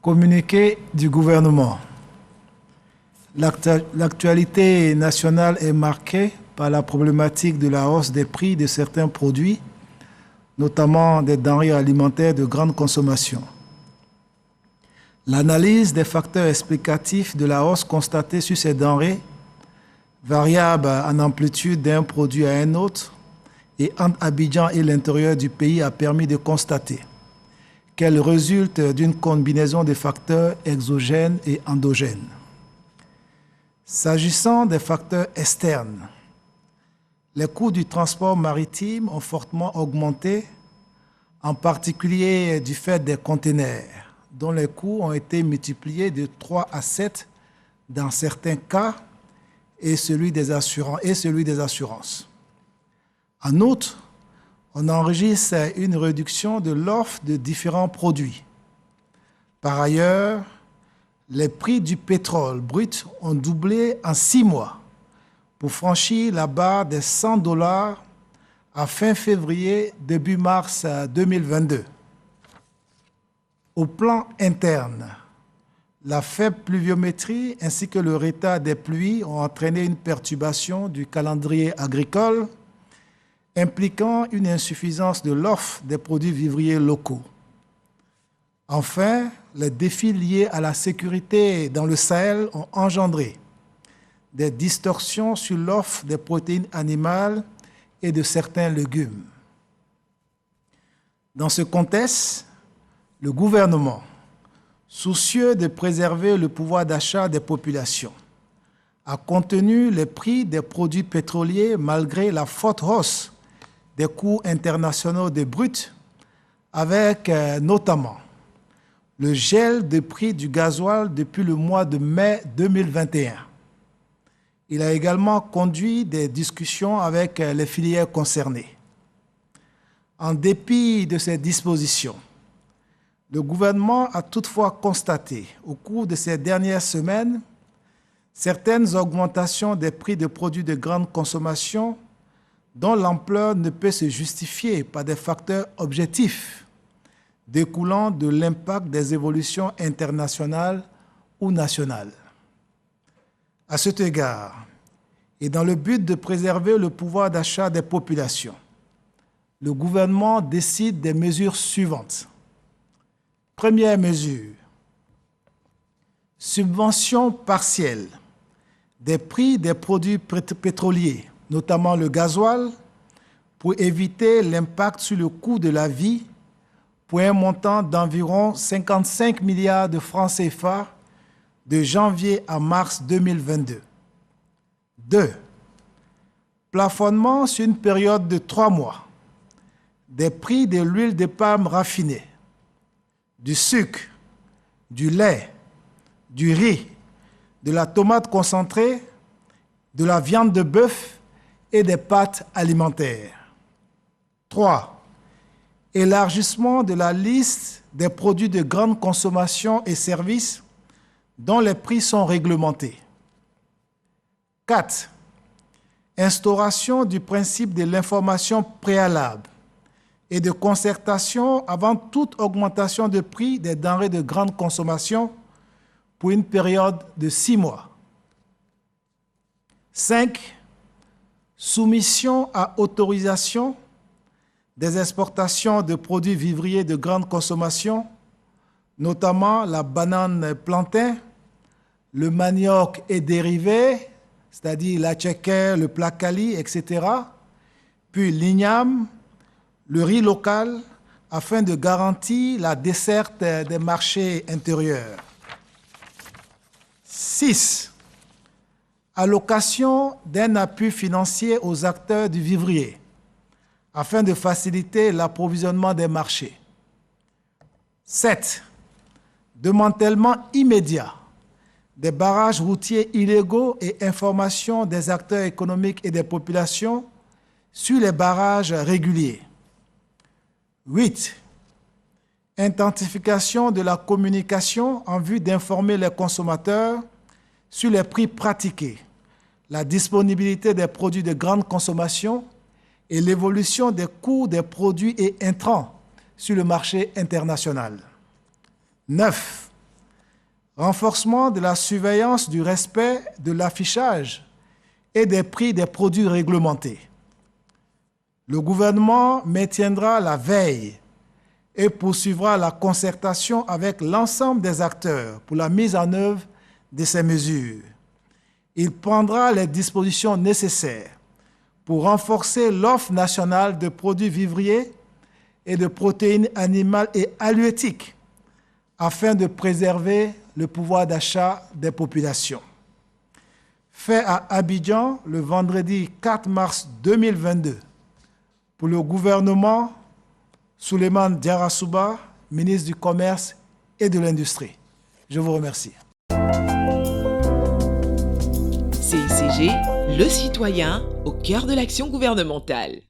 Communiqué du gouvernement. L'actualité nationale est marquée par la problématique de la hausse des prix de certains produits, notamment des denrées alimentaires de grande consommation. L'analyse des facteurs explicatifs de la hausse constatée sur ces denrées, variable en amplitude d'un produit à un autre, et entre Abidjan et l'intérieur du pays a permis de constater qu'elle résulte d'une combinaison de facteurs exogènes et endogènes. S'agissant des facteurs externes, les coûts du transport maritime ont fortement augmenté, en particulier du fait des conteneurs, dont les coûts ont été multipliés de 3 à 7 dans certains cas, et celui des assurances. En outre, on enregistre une réduction de l'offre de différents produits. Par ailleurs, les prix du pétrole brut ont doublé en 6 mois pour franchir la barre des $100 à fin février, début mars 2022. Au plan interne, la faible pluviométrie ainsi que le retard des pluies ont entraîné une perturbation du calendrier agricole, impliquant une insuffisance de l'offre des produits vivriers locaux. Enfin, les défis liés à la sécurité dans le Sahel ont engendré des distorsions sur l'offre des protéines animales et de certains légumes. Dans ce contexte, le gouvernement, soucieux de préserver le pouvoir d'achat des populations, a contenu les prix des produits pétroliers malgré la forte hausse des coûts internationaux des bruts, avec notamment le gel des prix du gasoil depuis le mois de mai 2021. Il a également conduit des discussions avec les filières concernées. En dépit de ces dispositions, le gouvernement a toutefois constaté au cours de ces dernières semaines certaines augmentations des prix de produits de grande consommation dont l'ampleur ne peut se justifier par des facteurs objectifs découlant de l'impact des évolutions internationales ou nationales. À cet égard, et dans le but de préserver le pouvoir d'achat des populations, le gouvernement décide des mesures suivantes. Première mesure, subvention partielle des prix des produits pétroliers, notamment le gasoil, pour éviter l'impact sur le coût de la vie pour un montant d'environ 55 milliards de francs CFA de janvier à mars 2022. 2. Plafonnement sur une période de 3 mois des prix de l'huile de palme raffinée, du sucre, du lait, du riz, de la tomate concentrée, de la viande de bœuf et des pâtes alimentaires. 3. Élargissement de la liste des produits de grande consommation et services dont les prix sont réglementés. 4. Instauration du principe de l'information préalable et de concertation avant toute augmentation de prix des denrées de grande consommation pour une période de 6 mois. 5. Soumission à autorisation des exportations de produits vivriers de grande consommation, notamment la banane plantain, le manioc et dérivés, c'est-à-dire la tchéké, le placali, etc., puis l'igname, le riz local, afin de garantir la desserte des marchés intérieurs. 6. Allocation d'un appui financier aux acteurs du vivrier, afin de faciliter l'approvisionnement des marchés. 7. Démantèlement immédiat des barrages routiers illégaux et information des acteurs économiques et des populations sur les barrages réguliers. 8. Intensification de la communication en vue d'informer les consommateurs sur les prix pratiqués, la disponibilité des produits de grande consommation et l'évolution des coûts des produits et intrants sur le marché international. 9. renforcement de la surveillance du respect de l'affichage et des prix des produits réglementés. Le gouvernement maintiendra la veille et poursuivra la concertation avec l'ensemble des acteurs pour la mise en œuvre de ces mesures. Il prendra les dispositions nécessaires pour renforcer l'offre nationale de produits vivriers et de protéines animales et halieutiques afin de préserver le pouvoir d'achat des populations. Fait à Abidjan le vendredi 4 mars 2022 pour le gouvernement Souleymane Diarra-Souba, ministre du Commerce et de l'Industrie. Je vous remercie. CICG, le citoyen au cœur de l'action gouvernementale.